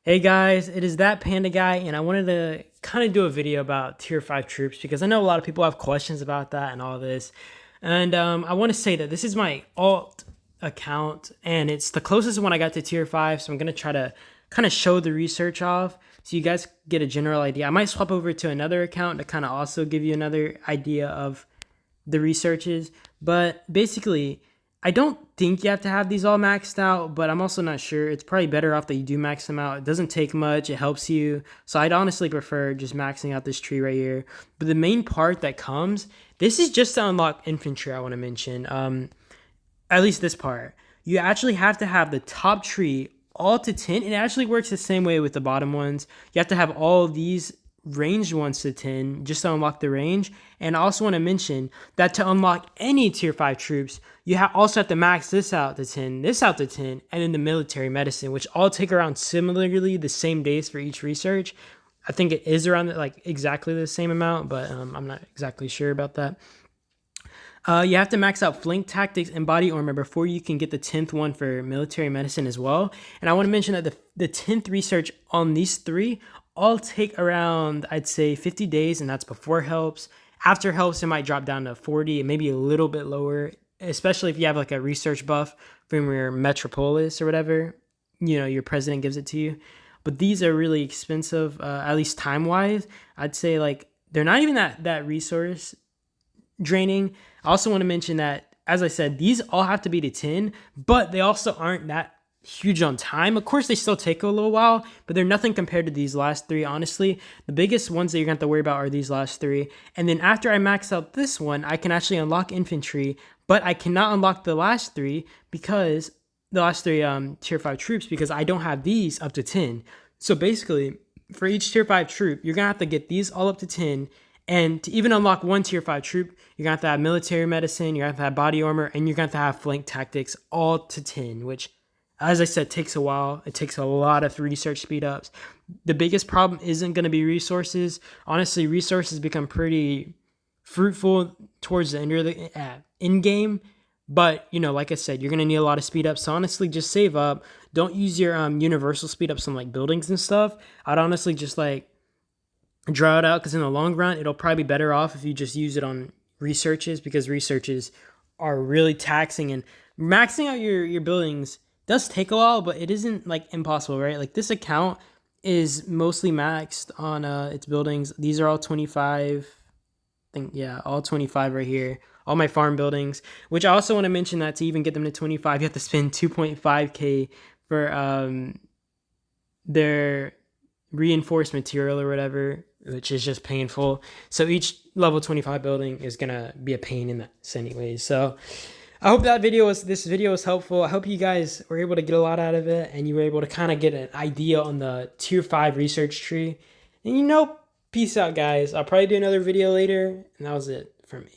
Hey guys, it is that Panda Guy, and I wanted to kind of do a video about tier 5 troops because I know a lot of people have questions about that and all this. And I want to say that this is my alt account, and it's the closest one I got to tier 5, so I'm going to try to kind of show the research off so you guys get a general idea. I might swap over to another account to kind of also give you another idea of the researches, but basically, I don't think you have to have these all maxed out, but I'm also not sure. It's probably better off that you do max them out. It doesn't take much, it helps you. So I'd honestly prefer just maxing out this tree right here. But the main part that comes, this is just to unlock infantry, I want to mention. At least this part. You actually have to have the top tree all to 10. It actually works the same way with the bottom ones. You have to have all of these ranged ones to 10 just to unlock the range. And I also want to mention that to unlock any tier 5 troops, you also have to max this out to 10, this out to 10, and then the military medicine, which all take around similarly the same days for each research. I think it is around like exactly the same amount, but I'm not exactly sure about that. You have to max out flank tactics and body armor before you can get the 10th one for military medicine as well. And I want to mention that the 10th research on these three all take around, I'd say, 50 days, and that's before helps. After helps, it might drop down to 40 and maybe a little bit lower, especially if you have like a research buff from your metropolis or whatever, your president gives it to you. But these are really expensive, at least time-wise. I'd say like they're not even that resource draining. I also want to mention that, as I said, these all have to be to 10, but they also aren't that huge on time. Of course, they still take a little while, but they're nothing compared to these last three, honestly. The biggest ones that you're going to have to worry about are these last three. And then after I max out this one, I can actually unlock infantry, but I cannot unlock the last three because the last three tier 5 troops because I don't have these up to 10. So basically, for each tier 5 troop, you're going to have to get these all up to 10. And to even unlock one tier 5 troop, you're going to have military medicine, you're going to have body armor, and you're going to have flank tactics all to 10, which, as I said, takes a while. It takes a lot of research speed ups. The biggest problem isn't going to be resources. Honestly, resources become pretty fruitful towards the end of the in game. But, like I said, you're going to need a lot of speed ups. So honestly, just save up. Don't use your universal speed ups on like buildings and stuff. I'd honestly just like draw it out because in the long run, it'll probably be better off if you just use it on researches because researches are really taxing, and maxing out your buildings does take a while, but it isn't like impossible, right? Like this account is mostly maxed on its buildings. These are all 25. I think, yeah, all 25 right here. All my farm buildings, which I also want to mention that to even get them to 25, you have to spend 2.5K for their reinforced material or whatever, which is just painful. So each level 25 building is gonna be a pain in this anyways. So I hope this video was helpful. I hope you guys were able to get a lot out of it and you were able to kind of get an idea on the tier 5 research tree. And peace out guys. I'll probably do another video later, and that was it for me.